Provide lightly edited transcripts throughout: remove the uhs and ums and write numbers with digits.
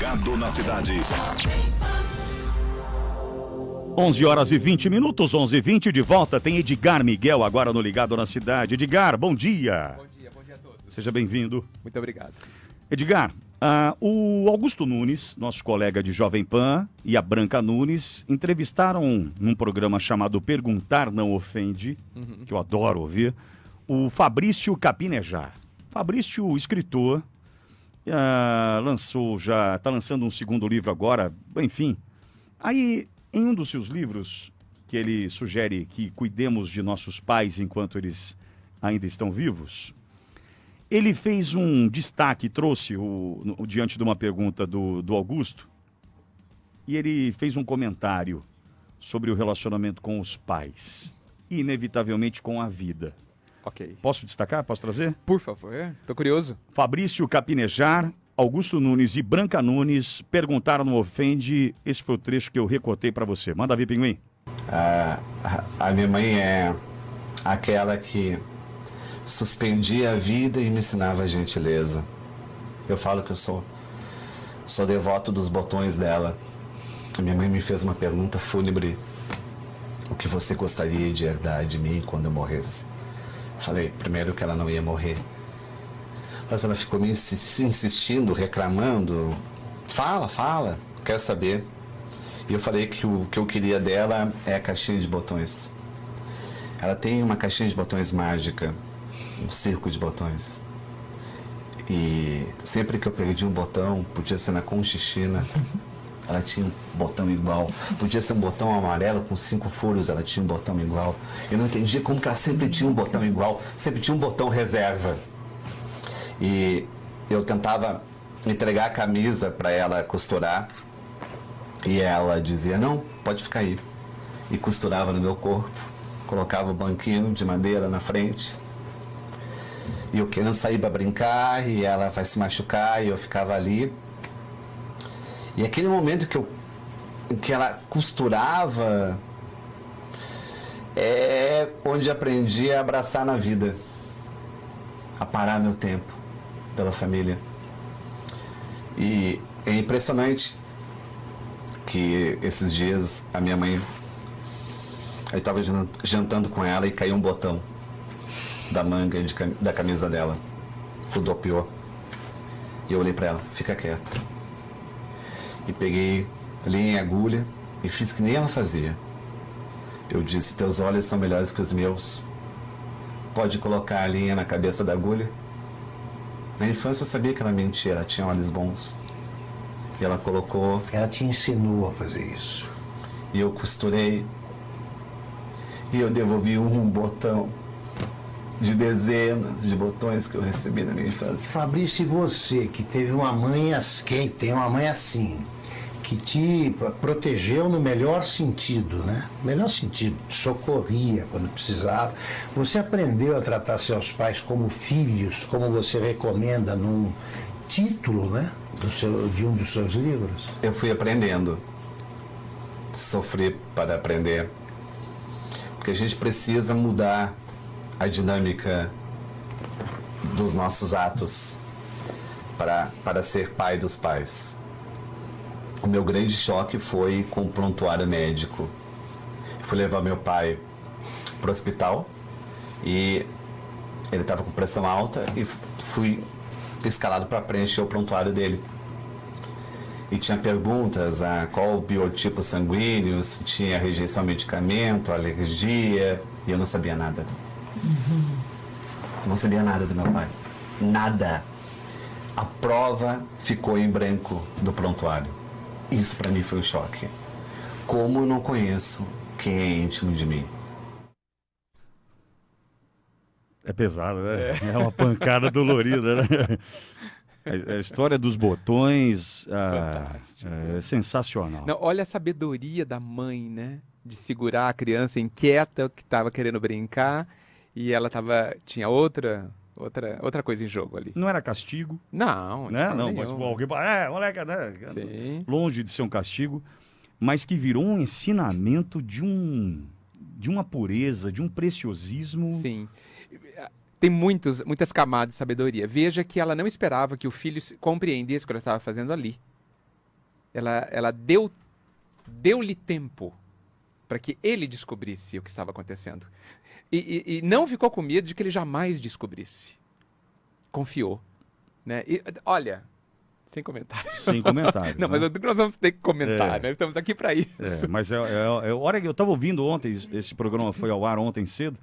Ligado na cidade. 11 horas e 20 minutos, 11h20, de volta. Tem Edgar Miguel agora no Ligado na Cidade. Edgar, bom dia. Bom dia a todos. Seja bem-vindo. Muito obrigado. Edgar, o Augusto Nunes, nosso colega de Jovem Pan, e a Branca Nunes entrevistaram num programa chamado Perguntar Não Ofende, que eu adoro ouvir, o Fabrício Capinejar. Fabrício, escritor, está lançando um segundo livro agora, enfim. Aí, em um dos seus livros, que ele sugere que cuidemos de nossos pais enquanto eles ainda estão vivos, ele fez um destaque, trouxe diante de uma pergunta do Augusto, e ele fez um comentário sobre o relacionamento com os pais e, inevitavelmente, com a vida. Ok. Posso destacar? Posso trazer? Por favor, tô curioso. Fabrício Capinejar, Augusto Nunes e Branca Nunes perguntaram no Ofende. Esse foi o trecho que eu recortei para você. Manda vir, Pinguim. A minha mãe é aquela que suspendia a vida e me ensinava a gentileza. Eu falo que eu sou devoto dos botões dela. A minha mãe me fez uma pergunta fúnebre: o que você gostaria de herdar de mim quando eu morresse? Falei primeiro que ela não ia morrer, mas ela ficou me insistindo, reclamando. Fala, quero saber. E eu falei que o que eu queria dela é a caixinha de botões. Ela tem uma caixinha de botões mágica, um circo de botões. E sempre que eu perdi um botão, podia ser na Conchichina, ela tinha um botão igual. Podia ser um botão amarelo com 5 furos, ela tinha um botão igual. Eu não entendia como que ela sempre tinha um botão igual, sempre tinha um botão reserva. E eu tentava entregar a camisa para ela costurar, e ela dizia: não, pode ficar aí. E costurava no meu corpo, colocava o banquinho de madeira na frente. E eu querendo sair para brincar, e ela vai se machucar, e eu ficava ali. E aquele momento em que ela costurava é onde aprendi a abraçar na vida, a parar meu tempo pela família. E é impressionante que esses dias a minha mãe, eu estava jantando com ela e caiu um botão da manga da camisa dela, rodopiou. E eu olhei para ela: fica quieta. E peguei linha e agulha e fiz que nem ela fazia. Eu disse: teus olhos são melhores que os meus. Pode colocar a linha na cabeça da agulha. Na infância eu sabia que ela mentia, ela tinha olhos bons. E ela colocou. Ela te ensinou a fazer isso. E eu costurei. E eu devolvi um botão de dezenas de botões que eu recebi na minha infância. Fabrício, e você que teve uma mãe, quem tem uma mãe assim, que te protegeu no melhor sentido, né? Melhor sentido, te socorria quando precisava. Você aprendeu a tratar seus pais como filhos, como você recomenda num título, né? De um dos seus livros? Eu fui aprendendo. Sofri para aprender. Porque a gente precisa mudar a dinâmica dos nossos atos para ser pai dos pais. O meu grande choque foi com o prontuário médico. Fui levar meu pai para o hospital e ele estava com pressão alta e fui escalado para preencher o prontuário dele. E tinha perguntas: qual o biotipo sanguíneo, se tinha rejeição ao medicamento, alergia, e eu não sabia nada. Não sabia nada do meu pai. Nada. A prova ficou em branco do prontuário. Isso para mim foi um choque. Como eu não conheço quem é íntimo de mim? É pesado, né? É uma pancada dolorida, né? A história dos botões é sensacional. Não, olha a sabedoria da mãe, né? De segurar a criança inquieta que estava querendo brincar e ela tinha outra coisa em jogo ali. Não era castigo. Não, né? Não, mas alguém... moleque, né? Sim. Longe de ser um castigo, mas que virou um ensinamento de uma pureza, de um preciosismo. Sim. Tem muitas camadas de sabedoria. Veja que ela não esperava que o filho compreendesse o que ela estava fazendo ali. ela deu-lhe tempo para que ele descobrisse o que estava acontecendo. E não ficou com medo de que ele jamais descobrisse. Confiou. Né? E, olha, sem comentários. Sem comentários. Não, né? mas nós vamos ter que comentar, né? Estamos aqui para isso. Mas a hora que eu estava ouvindo ontem, esse programa foi ao ar ontem cedo,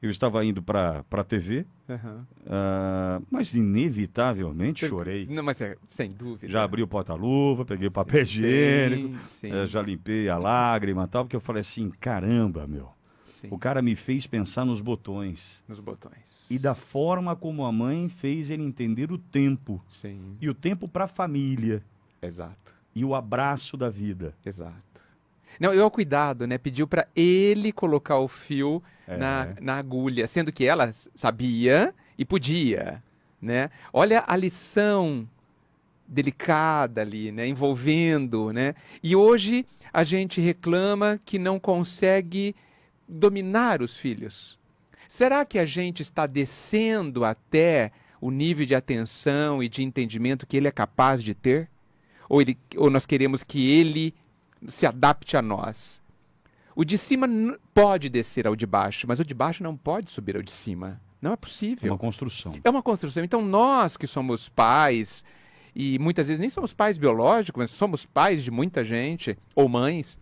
eu estava indo para a TV, mas inevitavelmente chorei. Não, mas sem dúvida. Já abri o porta-luva, peguei o papel higiênico, já limpei a lágrima e tal, porque eu falei assim, caramba, meu. Sim. O cara me fez pensar nos botões. Nos botões. E da forma como a mãe fez ele entender o tempo. Sim. E o tempo para a família. Exato. E o abraço da vida. Exato. Não, e o cuidado, né? Pediu para ele colocar o fio na agulha, sendo que ela sabia e podia, né? Olha a lição delicada ali, né? Envolvendo, né? E hoje a gente reclama que não consegue dominar os filhos. Será que a gente está descendo até o nível de atenção e de entendimento que ele é capaz de ter? Ou nós queremos que ele se adapte a nós? O de cima pode descer ao de baixo, mas o de baixo não pode subir ao de cima. Não é possível. É uma construção. É uma construção. Então nós que somos pais, e muitas vezes nem somos pais biológicos, mas somos pais de muita gente, ou mães,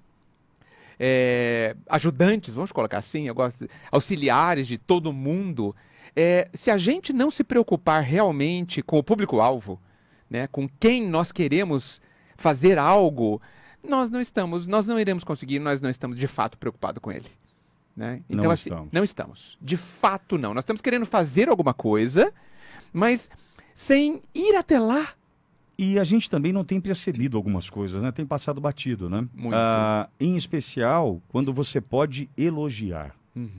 ajudantes, vamos colocar assim, eu gosto, auxiliares de todo mundo, se a gente não se preocupar realmente com o público-alvo, né, com quem nós queremos fazer algo, nós não iremos conseguir, nós não estamos de fato preocupados com ele. Né? Então, não estamos. De fato, não. Nós estamos querendo fazer alguma coisa, mas sem ir até lá. E a gente também não tem percebido algumas coisas, né? Tem passado batido, né? Muito. Em especial, quando você pode elogiar,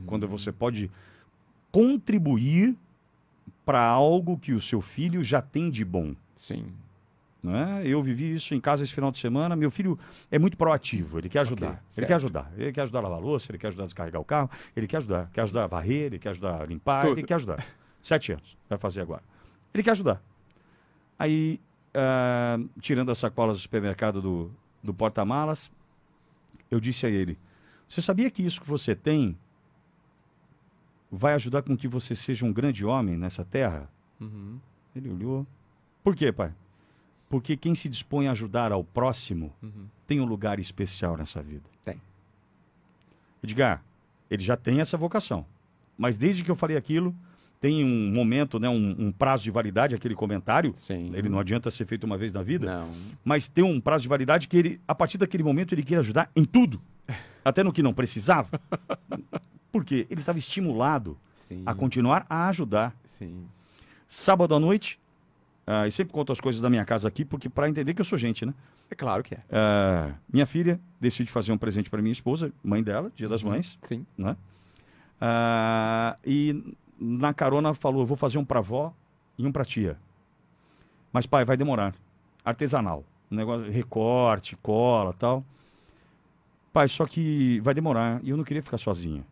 quando você pode contribuir para algo que o seu filho já tem de bom. Sim. Né? Eu vivi isso em casa esse final de semana. Meu filho é muito proativo, ele quer ajudar. Okay, ele quer ajudar. Ele quer ajudar a lavar a louça, ele quer ajudar a descarregar o carro, ele quer ajudar a varrer, ele quer ajudar a limpar, tudo. Ele quer ajudar. 7 anos, vai fazer agora. Ele quer ajudar. Aí, tirando as sacolas do supermercado do porta-malas, eu disse a ele, você sabia que isso que você tem vai ajudar com que você seja um grande homem nessa terra? Ele olhou. Por quê, pai? Porque quem se dispõe a ajudar ao próximo tem um lugar especial nessa vida. Tem. Edgar, ele já tem essa vocação. Mas desde que eu falei aquilo, tem um momento, né, um prazo de validade, aquele comentário. Sim. Ele não adianta ser feito uma vez na vida. Não. Mas tem um prazo de validade que ele, a partir daquele momento, ele quer ajudar em tudo. Até no que não precisava. Porque ele estava estimulado a continuar a ajudar. Sim. Sábado à noite, e sempre conto as coisas da minha casa aqui, porque para entender que eu sou gente, né? É claro que é. Minha filha decide fazer um presente para minha esposa, mãe dela, Dia das Mães. Sim. Né? E na carona falou, eu vou fazer um para avó e um para tia. Mas pai, vai demorar. Artesanal. Um negócio, recorte, cola, tal. Pai, só que vai demorar e eu não queria ficar sozinha.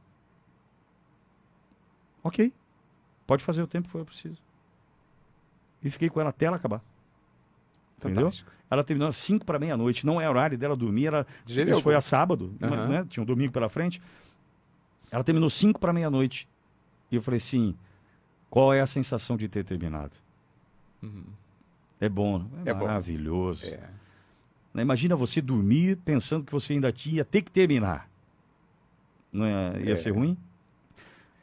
Ok. Pode fazer o tempo que for preciso. E fiquei com ela até ela acabar. Entendeu? Ela terminou às 5 para meia-noite. Não é horário dela dormir. Isso foi a sábado, né? Tinha um domingo pela frente. Ela terminou 5 para meia-noite. E eu falei assim, qual é a sensação de ter terminado? É bom. É maravilhoso. É. Imagina você dormir pensando que você ainda ia ter que terminar. Não ia ser ruim?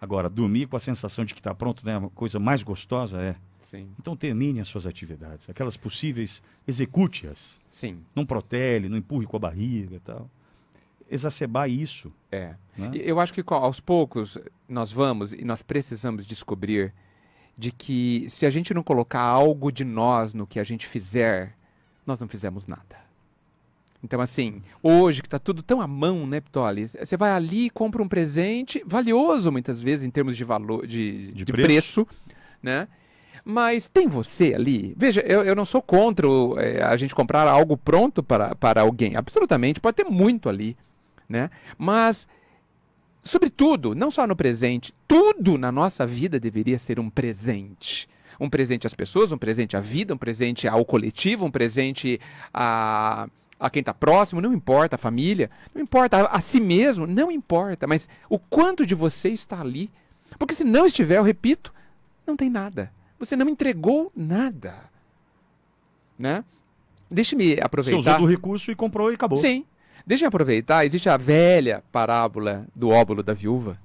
Agora, dormir com a sensação de que está pronto, né? A coisa mais gostosa Sim. Então termine as suas atividades. Aquelas possíveis, execute-as. Sim. Não protele, não empurre com a barriga e tal. Exacerbar isso. Né? E eu acho que aos poucos nós vamos e nós precisamos descobrir de que se a gente não colocar algo de nós no que a gente fizer, nós não fizemos nada. Então, assim, hoje que está tudo tão à mão, né, Ptoli? Você vai ali e compra um presente, valioso muitas vezes em termos de valor, de preço, né? Mas tem você ali. Veja, eu não sou contra a gente comprar algo pronto para alguém. Absolutamente, pode ter muito ali, né? Mas, sobretudo, não só no presente, tudo na nossa vida deveria ser um presente. Um presente às pessoas, um presente à vida, um presente ao coletivo, um presente a quem está próximo, não importa, a família, não importa, a si mesmo, não importa, mas o quanto de você está ali. Porque se não estiver, eu repito, não tem nada. Você não entregou nada. Né? Deixe-me aproveitar. Você usou do recurso e comprou e acabou. Sim. Deixa eu aproveitar, existe a velha parábola do óbolo da viúva,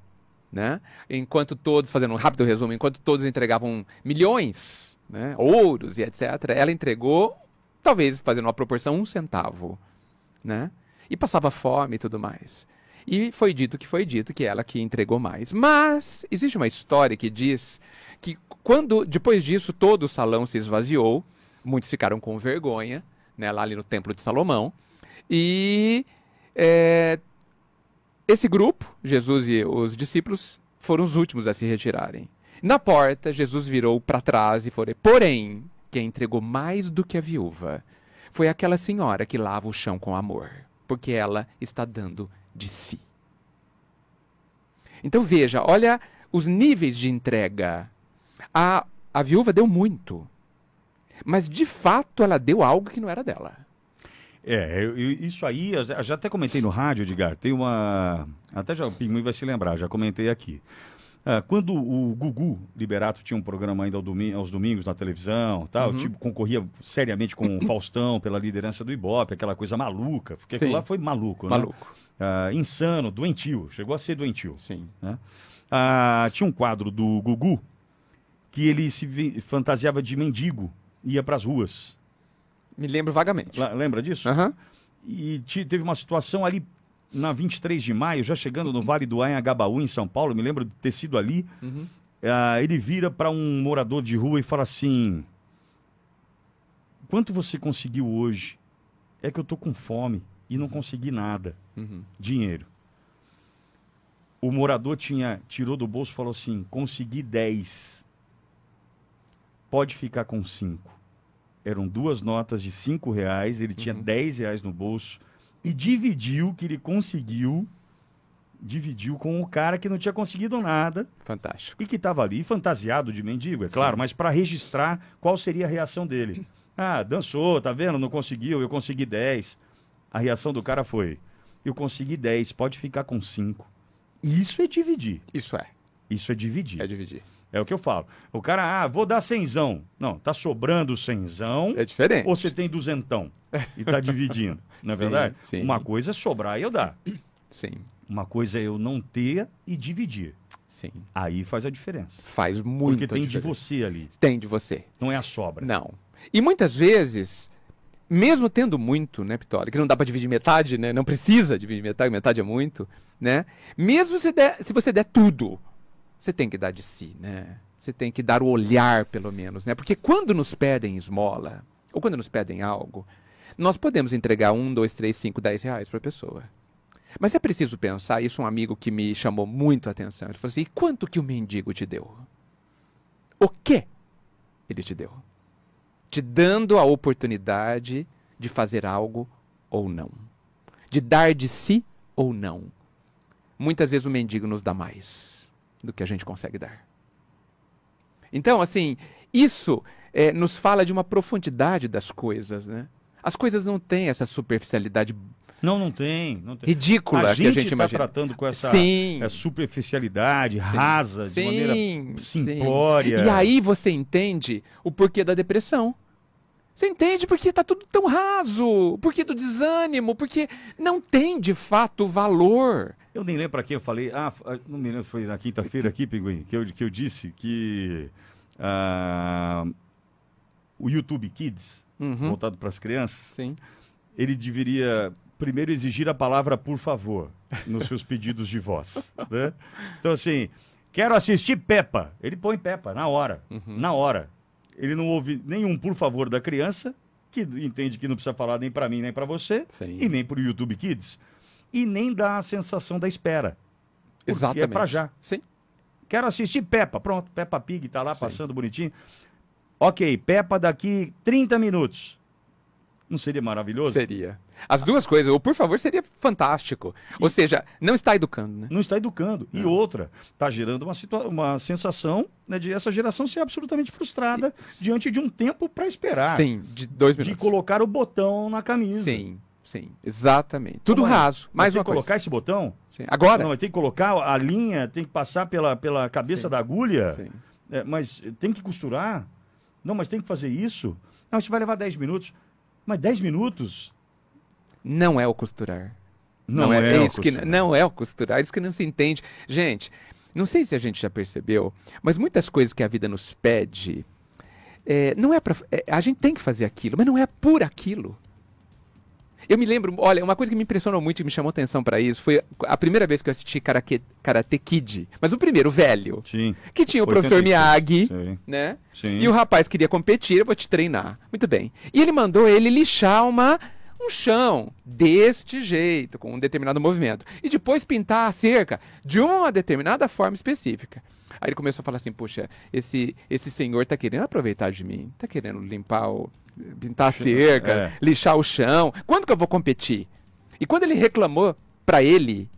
né? Enquanto todos, fazendo um rápido resumo, enquanto todos entregavam milhões, né, ouros e etc., ela entregou, talvez fazendo uma proporção, 1 centavo, né? E passava fome e tudo mais. E foi dito que ela que entregou mais. Mas existe uma história que diz que depois disso, todo o salão se esvaziou, muitos ficaram com vergonha, né, lá ali no Templo de Salomão, e esse grupo, Jesus e os discípulos, foram os últimos a se retirarem. Na porta, Jesus virou para trás e falou: porém, quem entregou mais do que a viúva foi aquela senhora que lava o chão com amor, porque ela está dando de si. Então veja, olha os níveis de entrega. A viúva deu muito, mas de fato ela deu algo que não era dela. Isso aí, eu já até comentei no rádio, Edgar, tem uma... Até já o Pinguim vai se lembrar, já comentei aqui. Quando o Gugu Liberato tinha um programa ainda aos domingos na televisão, tal, tipo, concorria seriamente com o Faustão pela liderança do Ibope, aquela coisa maluca, porque aquilo lá foi maluco, né? Maluco. Insano, doentio, chegou a ser doentio. Sim. Né? Tinha um quadro do Gugu que ele se fantasiava de mendigo, ia para as ruas. Me lembro vagamente. Lembra disso? Aham. E teve uma situação ali na 23 de maio, já chegando no Vale do Anhangabaú, em São Paulo, me lembro de ter sido ali. Ele vira para um morador de rua e fala assim: quanto você conseguiu hoje? É que eu tô com fome e não consegui nada. Dinheiro. O morador tirou do bolso e falou assim: consegui 10. Pode ficar com 5. Eram 2 notas de R$5, ele tinha R$10 no bolso e dividiu o que ele conseguiu, dividiu com o cara que não tinha conseguido nada. Fantástico. E que estava ali fantasiado de mendigo, é claro, mas para registrar qual seria a reação dele. Dançou, tá vendo? Não conseguiu, eu consegui 10. A reação do cara foi: eu consegui 10, pode ficar com 5. Isso é dividir. Isso é dividir. É dividir. É o que eu falo. O cara, vou dar 100zão. Não, tá sobrando 100zão. É diferente. Ou você tem 200 e tá dividindo. Não é verdade? Sim. Uma coisa é sobrar e eu dar. Sim. Uma coisa é eu não ter e dividir. Sim. Aí faz a diferença. Faz muito Porque tem diferença. de você ali. Tem de você. Não é a sobra. Não. E muitas vezes, mesmo tendo muito, né, Pitória, que não dá para dividir metade, né? Não precisa dividir metade é muito, né? Mesmo se você der tudo, você tem que dar de si, né? Você tem que dar o olhar, pelo menos, né? Porque quando nos pedem esmola, ou quando nos pedem algo, nós podemos entregar 1, 2, 3, 5, 10 reais para a pessoa. Mas é preciso pensar, isso um amigo que me chamou muito a atenção, ele falou assim: e quanto que o mendigo te deu? O que ele te deu? Te dando a oportunidade de fazer algo ou não. De dar de si ou não. Muitas vezes o mendigo nos dá mais do que a gente consegue dar. Então, assim, isso nos fala de uma profundidade das coisas, né? As coisas não têm essa superficialidade Não tem. ridícula que a gente está imagina. tratando com essa superficialidade rasa, de maneira simplória. E aí você entende o porquê da depressão. Você entende porque está tudo tão raso, porquê do desânimo, porque não tem de fato valor. Eu nem lembro para quem eu falei, não me lembro, foi na quinta-feira aqui, Pinguim, que eu disse que o YouTube Kids, voltado para as crianças, Sim. ele deveria primeiro exigir a palavra por favor nos seus pedidos de voz. Né? Então, assim, quero assistir Peppa. Ele põe Peppa na hora. Na hora. Ele não ouve nenhum por favor da criança, que entende que não precisa falar nem para mim, nem para você, Sim. e nem para o YouTube Kids, e nem dá a sensação da espera. Porque Exatamente. é para já. Sim. Quero assistir Peppa. Pronto, Peppa Pig tá lá passando bonitinho. Ok, Peppa daqui 30 minutos. Não seria maravilhoso? Seria. As duas coisas, ou por favor, seria fantástico. Ou seja, não está educando, né? Não está educando. E outra, está gerando uma sensação, né, de essa geração ser absolutamente frustrada diante de um tempo para esperar. Sim, de 2 minutos. De colocar o botão na camisa. Sim. Sim, exatamente. Tudo raso. Mais uma coisa. Tem que colocar esse botão? Sim. Agora? Não, tem que colocar a linha, tem que passar pela cabeça da agulha. Sim. Mas tem que costurar? Não, mas tem que fazer isso? Não, isso vai levar 10 minutos. Mas 10 minutos? Não é o costurar. Não é o costurar. Não é o costurar, é isso que não se entende. Gente, não sei se a gente já percebeu, mas muitas coisas que a vida nos pede, não é pra, a gente tem que fazer aquilo, mas não é por aquilo. Eu me lembro, olha, uma coisa que me impressionou muito e me chamou atenção para isso foi a primeira vez que eu assisti Karate Kid, mas o primeiro, o velho. Sim. Que tinha o professor Miyagi, sim. né? Sim. E o rapaz queria competir, eu vou te treinar. Muito bem. E ele mandou ele lixar um chão deste jeito, com um determinado movimento. E depois pintar a cerca de uma determinada forma específica. Aí ele começou a falar assim, puxa, esse senhor tá querendo aproveitar de mim, tá querendo pintar a cerca, lixar o chão. Quando que eu vou competir? E quando ele reclamou para ele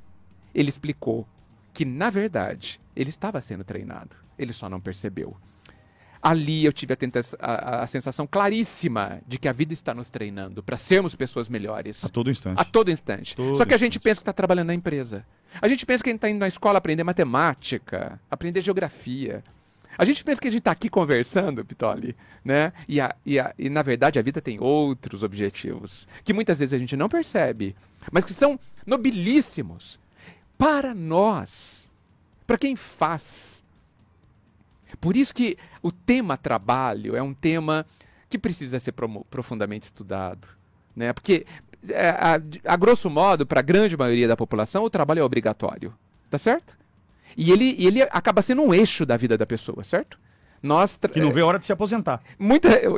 explicou que, na verdade, ele estava sendo treinado. Ele só não percebeu. Ali eu tive a sensação claríssima de que a vida está nos treinando para sermos pessoas melhores. A todo instante. A todo instante. Só que a gente pensa que está trabalhando na empresa. A gente pensa que a gente está indo na escola aprender matemática, aprender geografia. A gente pensa que a gente está aqui conversando, Pitoli, né? E na verdade a vida tem outros objetivos, que muitas vezes a gente não percebe, mas que são nobilíssimos para nós, para quem faz. Por isso que o tema trabalho é um tema que precisa ser profundamente estudado, né? Porque, a grosso modo, para a grande maioria da população, o trabalho é obrigatório, tá certo? E ele acaba sendo um eixo da vida da pessoa, certo? Que não vê a hora de se aposentar.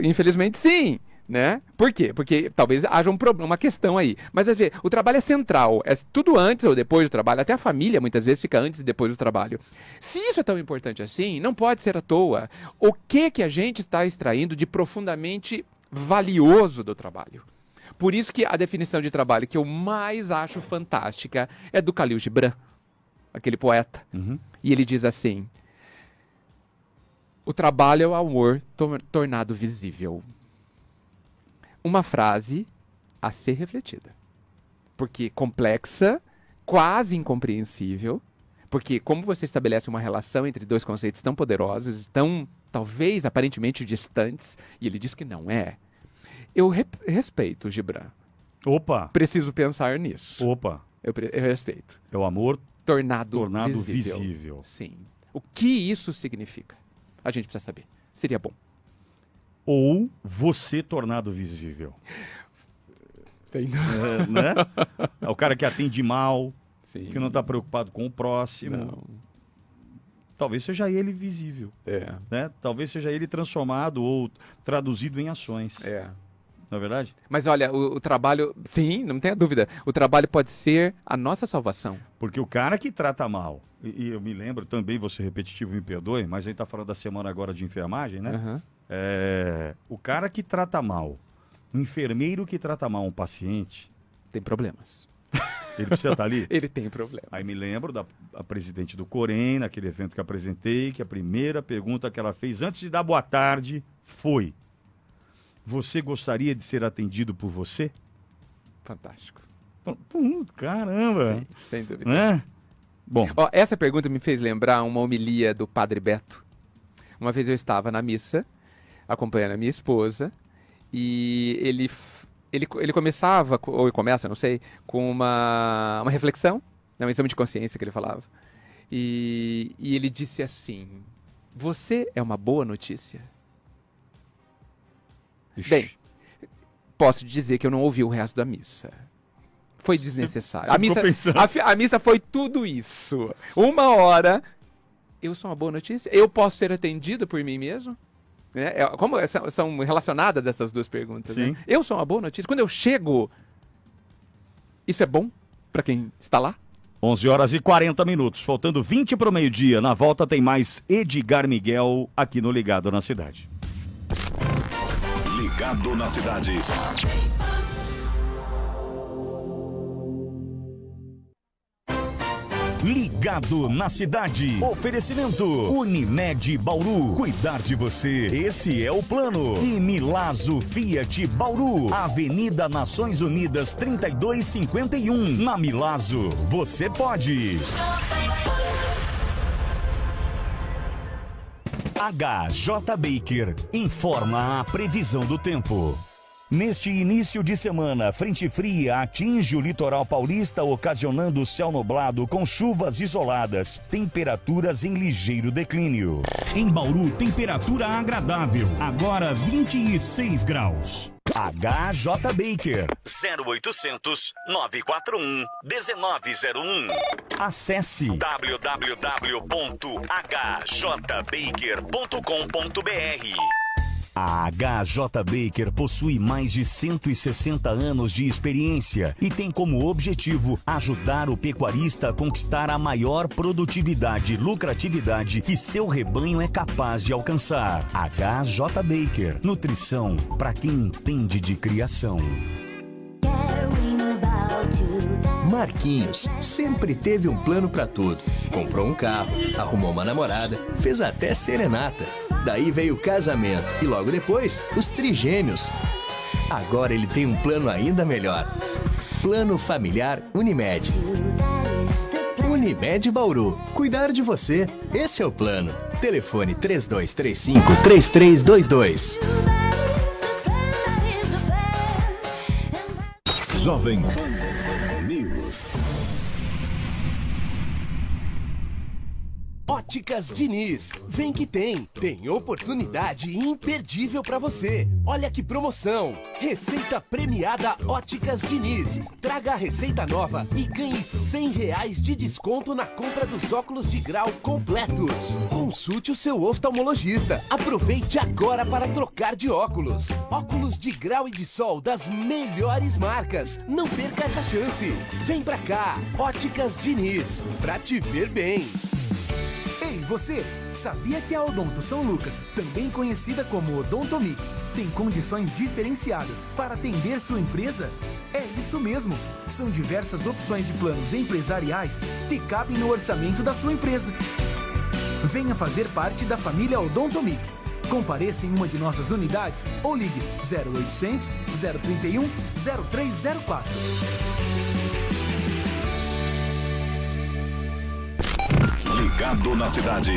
Infelizmente, sim. Né? Por quê? Porque talvez haja um problema, uma questão aí. Mas, às vezes, o trabalho é central. É tudo antes ou depois do trabalho. Até a família, muitas vezes, fica antes e depois do trabalho. Se isso é tão importante assim, não pode ser à toa. O que a gente está extraindo de profundamente valioso do trabalho? Por isso que a definição de trabalho que eu mais acho fantástica é do Khalil Gibran, aquele poeta. Uhum. E ele diz assim: o trabalho é o amor tornado visível. Uma frase a ser refletida. Porque complexa, quase incompreensível, porque como você estabelece uma relação entre dois conceitos tão poderosos, tão, talvez, aparentemente distantes, e ele diz que não é. Eu respeito o Gibran. Opa! Preciso pensar nisso. Opa! Eu respeito. É o amor tornado visível. Sim. O que isso significa? A gente precisa saber. Seria bom. Ou você tornado visível. Sim. Né? É o cara que atende mal, sim, que não está preocupado com o próximo. Não. Talvez seja ele visível. Né? Talvez seja ele transformado ou traduzido em ações. Não é verdade? Mas olha, o trabalho, sim, não tenha dúvida, o trabalho pode ser a nossa salvação. Porque o cara que trata mal, e eu me lembro também, vou ser repetitivo, me perdoe, mas a gente está falando da semana agora de enfermagem, né? Uhum. O cara que trata mal, o enfermeiro que trata mal um paciente... Tem problemas. Ele precisa estar ali? Ele tem problemas. Aí me lembro da presidente do Corém, naquele evento que apresentei, que a primeira pergunta que ela fez antes de dar boa tarde foi: você gostaria de ser atendido por você? Fantástico. Caramba! Sim, sem dúvida. Né? Bom. Essa pergunta me fez lembrar uma homilia do Padre Beto. Uma vez eu estava na missa, acompanhando a minha esposa, e ele começava, ou começa, não sei, com uma reflexão, né, um exame de consciência que ele falava. E ele disse assim: você é uma boa notícia? Ixi. Bem, posso dizer que eu não ouvi o resto da missa. Foi desnecessário. A missa foi tudo isso. 1 hora. Eu sou uma boa notícia? Eu posso ser atendido por mim mesmo? Como são relacionadas essas duas perguntas? Sim. Né? Eu sou uma boa notícia? Quando eu chego, isso é bom para quem está lá? 11h40, faltando 20 para o meio-dia. Na volta tem mais Edgar Miguel aqui no Ligado na Cidade. Ligado na Cidade. Ligado na cidade. Oferecimento Unimed Bauru. Cuidar de você, esse é o plano. E Milazzo Fiat Bauru. Avenida Nações Unidas 3251. Na Milazzo, você pode. HJ Baker informa a previsão do tempo. Neste início de semana, frente fria atinge o litoral paulista, ocasionando céu nublado com chuvas isoladas, temperaturas em ligeiro declínio. Em Bauru, temperatura agradável, agora 26 graus. HJ Baker, 0800 941 1901. Acesse www.hjbaker.com.br. A HJ Baker possui mais de 160 anos de experiência e tem como objetivo ajudar o pecuarista a conquistar a maior produtividade e lucratividade que seu rebanho é capaz de alcançar. HJ Baker, nutrição para quem entende de criação. Marquinhos sempre teve um plano para tudo. Comprou um carro, arrumou uma namorada, fez até serenata. Daí veio o casamento e logo depois, os trigêmeos. Agora ele tem um plano ainda melhor. Plano Familiar Unimed. Unimed Bauru. Cuidar de você. Esse é o plano. Telefone 3235-3322. Jovem Óticas Diniz, vem que tem oportunidade imperdível para você. Olha que promoção, receita premiada Óticas Diniz. Traga a receita nova e ganhe R$100 de desconto na compra dos óculos de grau completos. Consulte o seu oftalmologista, aproveite agora para trocar de óculos. Óculos de grau e de sol das melhores marcas, não perca essa chance. Vem pra cá, Óticas Diniz, pra te ver bem. Ei, você! Sabia que a Odonto São Lucas, também conhecida como Odontomix, tem condições diferenciadas para atender sua empresa? É isso mesmo! São diversas opções de planos empresariais que cabem no orçamento da sua empresa. Venha fazer parte da família Odontomix. Compareça em uma de nossas unidades ou ligue 0800 031 0304. Ligado na cidade.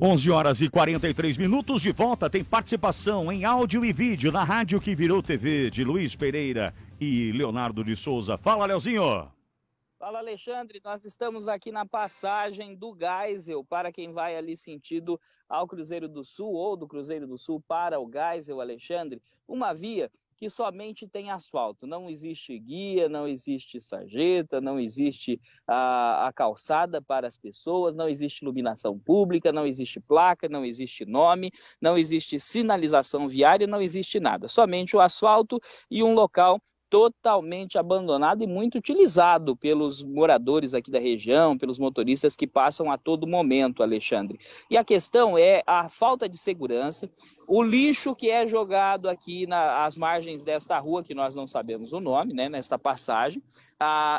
11 horas e 43 minutos de volta. Tem participação em áudio e vídeo na rádio que virou TV de Luiz Pereira e Leonardo de Souza. Fala, Leozinho. Fala, Alexandre. Nós estamos aqui na passagem do Geisel para quem vai ali sentido ao Cruzeiro do Sul ou do Cruzeiro do Sul para o Geisel, Alexandre. Uma via que somente tem asfalto, não existe guia, não existe sarjeta, não existe a calçada para as pessoas, não existe iluminação pública, não existe placa, não existe nome, não existe sinalização viária, não existe nada, somente o asfalto e um local totalmente abandonado e muito utilizado pelos moradores aqui da região, pelos motoristas que passam a todo momento, Alexandre. E a questão é a falta de segurança, o lixo que é jogado aqui às margens desta rua, que nós não sabemos o nome, né, nesta passagem,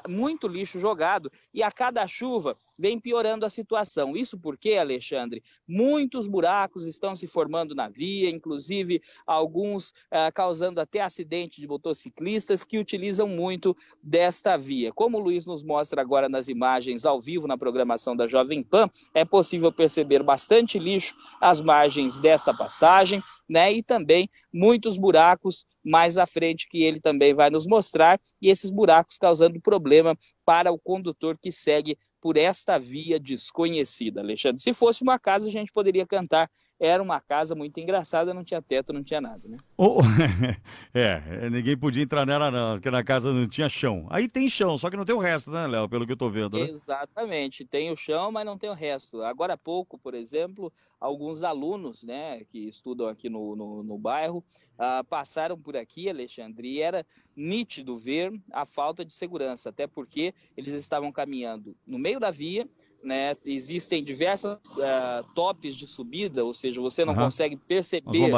muito lixo jogado, e a cada chuva vem piorando a situação. Isso porque, Alexandre, muitos buracos estão se formando na via, inclusive alguns causando até acidente de motociclistas que utilizam muito desta via. Como o Luiz nos mostra agora nas imagens ao vivo na programação da Jovem Pan, é possível perceber bastante lixo às margens desta passagem, né, e também muitos buracos mais à frente que ele também vai nos mostrar, e esses buracos causando problema para o condutor que segue por esta via desconhecida, Alexandre. Se fosse uma casa, a gente poderia cantar era uma casa muito engraçada, não tinha teto, não tinha nada, né? Ninguém podia entrar nela não, porque na casa não tinha chão. Aí tem chão, só que não tem o resto, né, Léo, pelo que eu tô vendo, né? Exatamente, tem o chão, mas não tem o resto. Agora há pouco, por exemplo, alguns alunos, né, que estudam aqui no bairro, passaram por aqui, Alexandre, e era nítido ver a falta de segurança, até porque eles estavam caminhando no meio da via, né, existem diversos topes de subida, ou seja, você não consegue perceber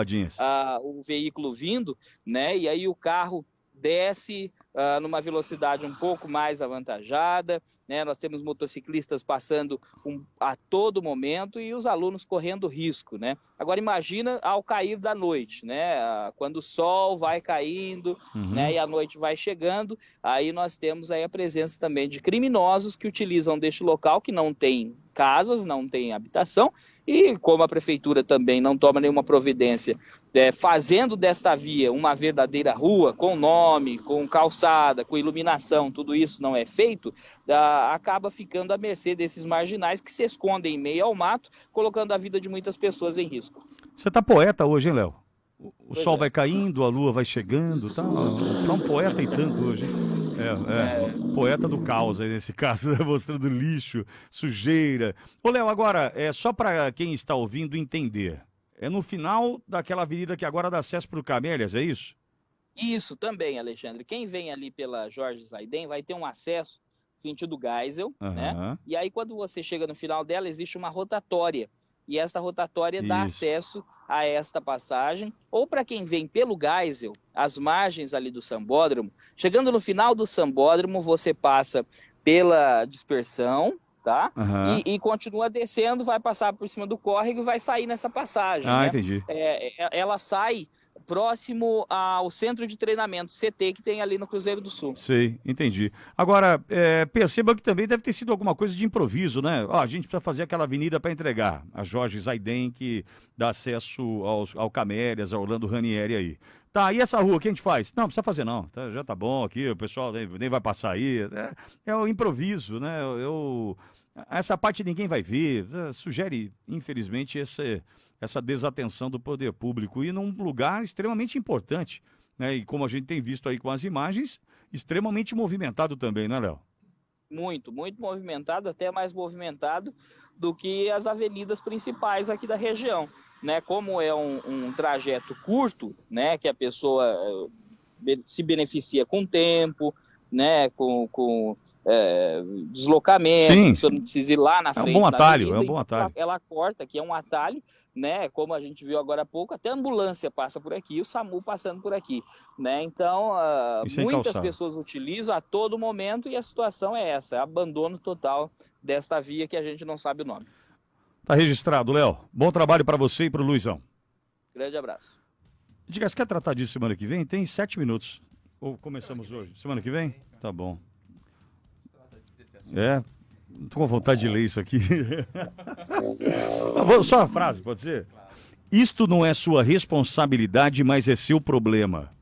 o veículo vindo, né, e aí o carro desce numa velocidade um pouco mais avantajada, né? Nós temos motociclistas passando a todo momento e os alunos correndo risco, né? Agora imagina ao cair da noite, né? Quando o sol vai caindo, né? E a noite vai chegando, aí nós temos aí a presença também de criminosos que utilizam deste local, que não tem casas, não tem habitação, e como a prefeitura também não toma nenhuma providência, fazendo desta via uma verdadeira rua, com nome, com calçada, com iluminação, tudo isso não é feito, acaba ficando à mercê desses marginais que se escondem em meio ao mato, colocando a vida de muitas pessoas em risco. Você tá poeta hoje, hein, Léo? O sol vai caindo, a lua vai chegando, tá um poeta e tanto hoje. Poeta do caos aí nesse caso, mostrando lixo, sujeira. Ô, Léo, agora, só para quem está ouvindo entender, é no final daquela avenida que agora dá acesso para o Camélias, é isso? Isso também, Alexandre. Quem vem ali pela Jorge Zaiden vai ter um acesso sentido Geisel, né? E aí quando você chega no final dela, existe uma rotatória. E essa rotatória dá acesso a esta passagem, ou para quem vem pelo Geisel, as margens ali do Sambódromo. Chegando no final do Sambódromo, você passa pela dispersão, tá? E continua descendo, vai passar por cima do córrego e vai sair nessa passagem. Ah, né? Entendi. Ela sai próximo ao centro de treinamento, CT, que tem ali no Cruzeiro do Sul. Sei, entendi. Agora, perceba que também deve ter sido alguma coisa de improviso, né? A gente precisa fazer aquela avenida para entregar, a Jorge Zaiden, que dá acesso ao Camélias, ao Orlando Ranieri aí. Tá, e essa rua, o que a gente faz? Não, precisa fazer não, já tá bom aqui, o pessoal nem vai passar aí. É o improviso, né? Essa parte ninguém vai ver, sugere, infelizmente, essa desatenção do poder público e num lugar extremamente importante, né? E como a gente tem visto aí com as imagens, extremamente movimentado também, né, Léo? Muito, muito movimentado, até mais movimentado do que as avenidas principais aqui da região, né? Como é um trajeto curto, né? Que a pessoa se beneficia com tempo, né? Com deslocamento, Sim. você não precisa ir lá na frente. É um bom atalho, avenida, é um bom atalho. Ela corta, que é um atalho, né? Como a gente viu agora há pouco, até a ambulância passa por aqui, o SAMU passando por aqui, né? Então, muitas pessoas utilizam a todo momento e a situação é essa, é abandono total desta via que a gente não sabe o nome. Tá registrado, Léo. Bom trabalho para você e para o Luizão. Grande abraço. Diga, você quer tratar disso semana que vem? Tem 7 minutos. Ou começamos hoje? Semana que vem? Tá bom. Não tô com vontade de ler isso aqui. Só uma frase, pode ser? Isto não é sua responsabilidade, mas é seu problema.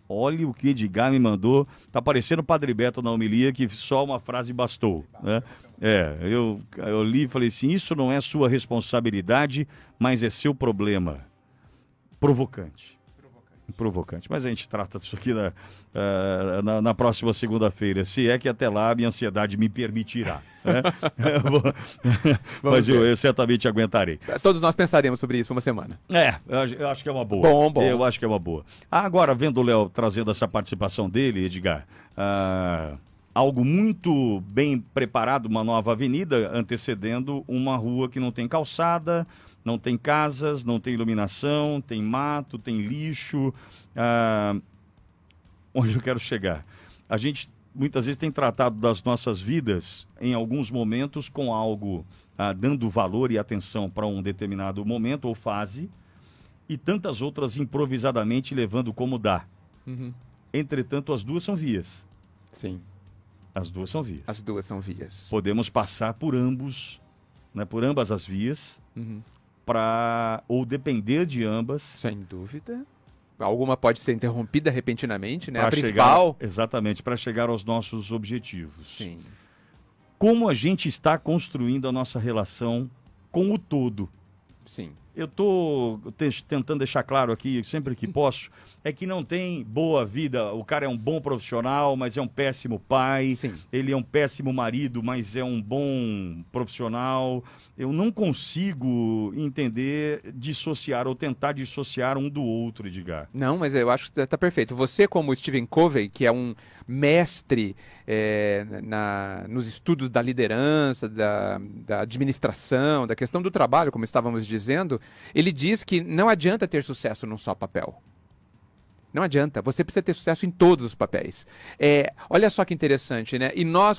Olha o que Edgar me mandou. Tá parecendo o Padre Beto na homilia, que só uma frase bastou, né? Eu li e falei assim, isso não é sua responsabilidade, mas é seu problema. Provocante. Mas a gente trata disso aqui na próxima segunda-feira, se é que até lá a minha ansiedade me permitirá, né? Mas eu certamente aguentarei. Todos nós pensaremos sobre isso uma semana. Eu acho que é uma boa. Bom. Eu acho que é uma boa. Agora, vendo o Léo trazendo essa participação dele, Edgar, algo muito bem preparado, uma nova avenida antecedendo uma rua que não tem calçada, não tem casas, não tem iluminação, tem mato, tem lixo. Onde eu quero chegar? A gente muitas vezes tem tratado das nossas vidas, em alguns momentos, com algo dando valor e atenção para um determinado momento ou fase, e tantas outras improvisadamente levando como dá. Entretanto, as duas são vias. Sim. As duas são vias. As duas são vias. Podemos passar por ambas as vias, ou depender de ambas. Sem dúvida. Alguma pode ser interrompida repentinamente, né? A principal. Exatamente, para chegar aos nossos objetivos. Sim. Como a gente está construindo a nossa relação com o todo. Sim. Eu estou tentando deixar claro aqui, sempre que posso, é que não tem boa vida. O cara é um bom profissional, mas é um péssimo pai. Sim. Ele é um péssimo marido, mas é um bom profissional. Eu não consigo entender, dissociar ou tentar dissociar um do outro, Edgar. Não, mas eu acho que está perfeito. Você, como Stephen Covey, que é um mestre nos estudos da liderança, da administração, da questão do trabalho, como estávamos dizendo, ele diz que não adianta ter sucesso num só papel. Não adianta, você precisa ter sucesso em todos os papéis. Olha só que interessante, né? E nós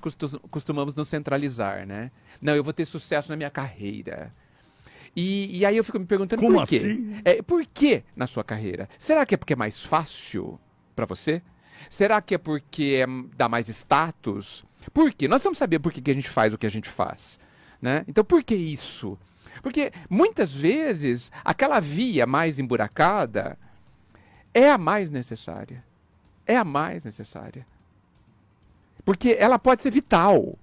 costumamos nos centralizar, né? Não, eu vou ter sucesso na minha carreira. E aí eu fico me perguntando Como por quê? assim? Por que na sua carreira? Será que é porque é mais fácil para você? Será que é porque dá mais status? Por quê? Nós precisamos saber por que a gente faz o que a gente faz, né? Então, por que isso? Porque muitas vezes aquela via mais emburacada é a mais necessária. É a mais necessária. Porque ela pode ser vital.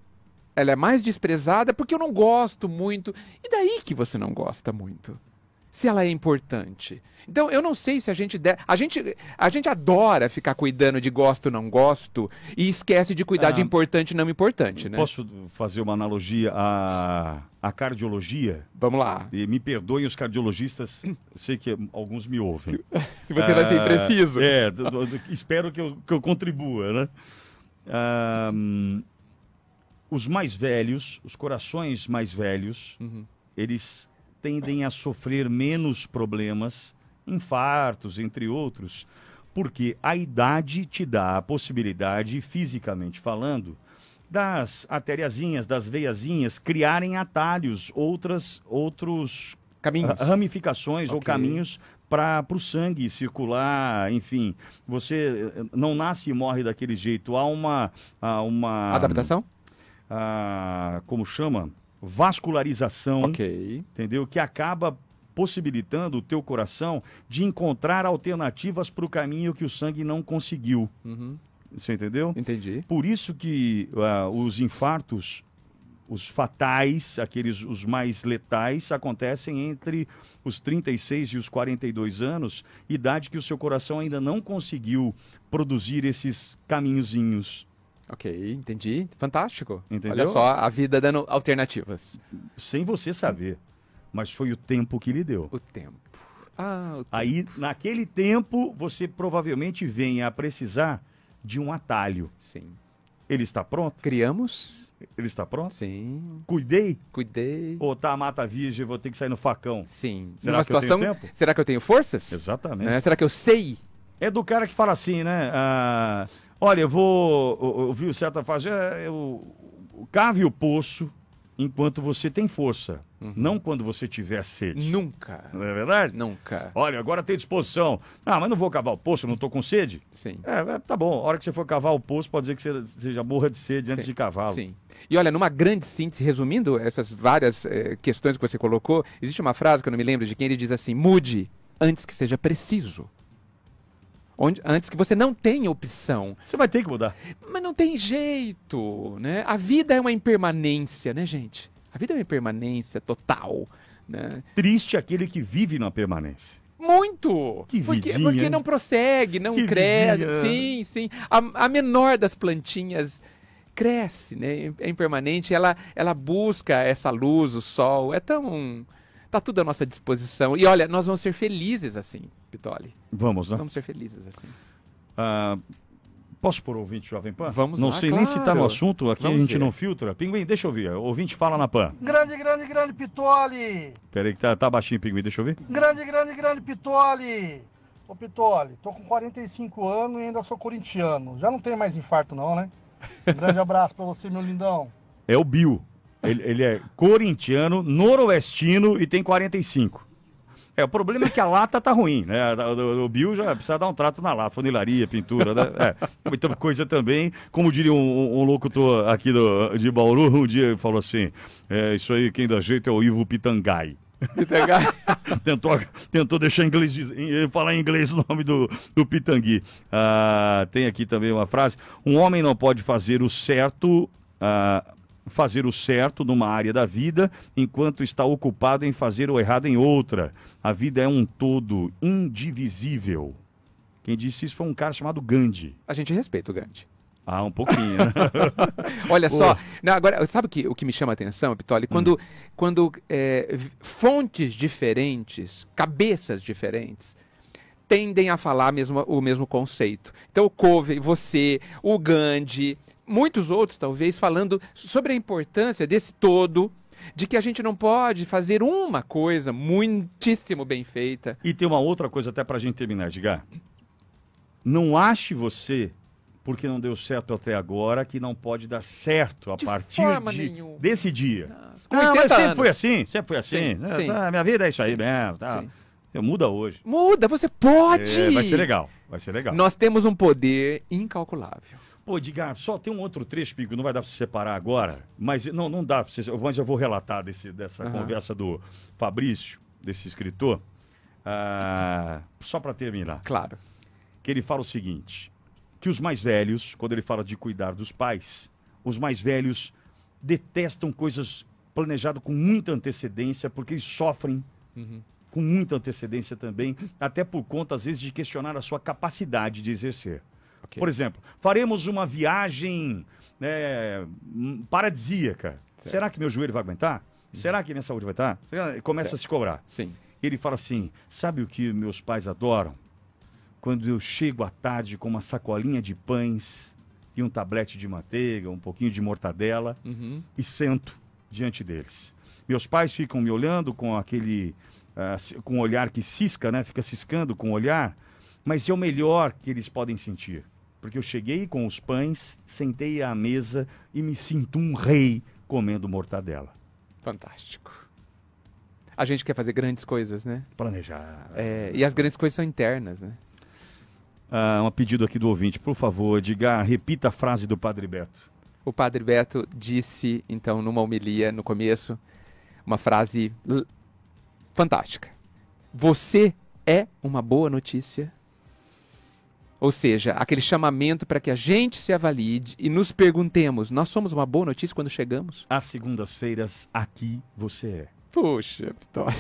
Ela é mais desprezada porque eu não gosto muito. E daí que você não gosta muito? Se ela é importante. Então, eu não sei se a gente... A gente adora ficar cuidando de gosto ou não gosto e esquece de cuidar de importante e não importante, né? Posso fazer uma analogia à cardiologia? Vamos lá. E me perdoem os cardiologistas, sei que alguns me ouvem. Se você vai ser impreciso. Espero que eu contribua, né? Os mais velhos, os corações mais velhos, eles tendem a sofrer menos problemas, infartos, entre outros, porque a idade te dá a possibilidade, fisicamente falando, das arteriazinhas, das veiazinhas, criarem atalhos, outros caminhos, ramificações ou caminhos para o sangue circular, enfim. Você não nasce e morre daquele jeito. Há uma adaptação? Como chama? Vascularização, entendeu? Que acaba possibilitando o teu coração de encontrar alternativas para o caminho que o sangue não conseguiu. Você entendeu? Entendi. Por isso que os infartos, os fatais, os mais letais, acontecem entre os 36 e os 42 anos, idade que o seu coração ainda não conseguiu produzir esses caminhozinhos. Ok, entendi. Fantástico. Entendeu? Olha só, a vida dando alternativas. Sem você saber. Mas foi o tempo que lhe deu. O tempo. Aí, naquele tempo, você provavelmente venha a precisar de um atalho. Sim. Ele está pronto? Criamos. Ele está pronto? Sim. Cuidei? Cuidei. Ou tá a mata virgem, vou ter que sair no facão? Sim. Será que eu tenho tempo? Será que eu tenho forças? Exatamente. Será que eu sei? É do cara que fala assim, né? Olha, eu vi certa fase, cave o poço enquanto você tem força, não quando você tiver sede. Nunca. Não é verdade? Nunca. Olha, agora tem disposição. Mas não vou cavar o poço, não estou com sede? Sim. Tá bom, a hora que você for cavar o poço, pode dizer que você já morra de sede antes de cavá-lo. Sim. E olha, numa grande síntese, resumindo essas várias questões que você colocou, existe uma frase que eu não me lembro de quem, ele diz assim: mude antes que seja preciso. Antes que você não tenha opção. Você vai ter que mudar. Mas não tem jeito, né? A vida é uma impermanência, né, gente? A vida é uma impermanência total, né? Triste aquele que vive na permanência. Muito! Que vidinha, porque não prossegue, não cresce. Vidinha. Sim. A menor das plantinhas cresce, né? É impermanente, ela busca essa luz, o sol. Tá tudo à nossa disposição. E olha, nós vamos ser felizes assim, Pitoli. Vamos, né? Vamos ser felizes assim. Posso pôr o ouvinte Jovem Pan? Vamos não lá, sei claro. nem se tá no assunto, aqui Vamos a gente ver. não filtra. Pinguim, deixa eu ouvir. O ouvinte fala na Pan. Grande Pitoli! Peraí que tá baixinho, Pinguim, deixa eu ouvir. Grande Pitoli! Ô Pitoli, tô com 45 anos e ainda sou corintiano. Já não tenho mais infarto não, né? Um grande abraço pra você, meu lindão. É o Bill. Ele é corintiano, noroestino e tem 45. O problema é que a lata tá ruim, né? O Bill já precisa dar um trato na lata, funilaria, pintura, né? Muita coisa também, como diria um locutor aqui de Bauru, um dia ele falou assim, isso aí quem dá jeito é o Ivo Pitangai. tentou deixar falar em inglês o nome do Pitangui. Tem aqui também uma frase: um homem não pode fazer o certo numa área da vida enquanto está ocupado em fazer o errado em outra. A vida é um todo indivisível. Quem disse isso foi um cara chamado Gandhi. A gente respeita o Gandhi. Um pouquinho, né? Olha só, agora, sabe o que me chama a atenção, Pitoli? Quando fontes diferentes, cabeças diferentes, tendem a falar o mesmo conceito. Então o Covey, você, o Gandhi, muitos outros talvez, falando sobre a importância desse todo, de que a gente não pode fazer uma coisa muitíssimo bem feita. E tem uma outra coisa até pra gente terminar, Edgar. não ache você, porque não deu certo até agora, que não pode dar certo a partir desse dia. Não, mas sempre foi assim, sempre foi assim. Sim, sim. Tá, minha vida é isso aí mesmo. Tá. Muda hoje. Muda, você pode! Vai ser legal, vai ser legal. Nós temos um poder incalculável. Pô, Edgar, só tem um outro trecho, Pico, não vai dar para você separar agora, mas não dá para você, mas eu vou relatar dessa conversa do Fabrício, desse escritor, só para terminar. Claro. Que ele fala o seguinte, que os mais velhos, quando ele fala de cuidar dos pais, os mais velhos detestam coisas planejadas com muita antecedência, porque eles sofrem com muita antecedência também, até por conta, às vezes, de questionar a sua capacidade de exercer. Okay. Por exemplo, faremos uma viagem paradisíaca. Certo. Será que meu joelho vai aguentar? Será que minha saúde vai estar? Começa a se cobrar. Sim. Ele fala assim, sabe o que meus pais adoram? Quando eu chego à tarde com uma sacolinha de pães e um tablete de manteiga, um pouquinho de mortadela e sento diante deles. Meus pais ficam me olhando com aquele... com um olhar que cisca, né? Fica ciscando com o olhar, mas é o melhor que eles podem sentir. Porque eu cheguei com os pães, sentei à mesa e me sinto um rei comendo mortadela. Fantástico. A gente quer fazer grandes coisas, né? Planejar. E as grandes coisas são internas, né? Um pedido aqui do ouvinte, por favor, diga, repita a frase do Padre Beto. O Padre Beto disse, então, numa homilia no começo, uma frase fantástica. Você é uma boa notícia. Ou seja, aquele chamamento para que a gente se avalie e nos perguntemos, nós somos uma boa notícia quando chegamos? Às segundas-feiras, aqui você é. Poxa, Vitória.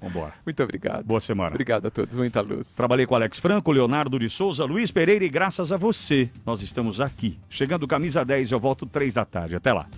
Vambora. Muito obrigado. Boa semana. Obrigado a todos, muita luz. Trabalhei com Alex Franco, Leonardo de Souza, Luiz Pereira e graças a você, nós estamos aqui. Chegando camisa 10, eu volto 3 da tarde. Até lá.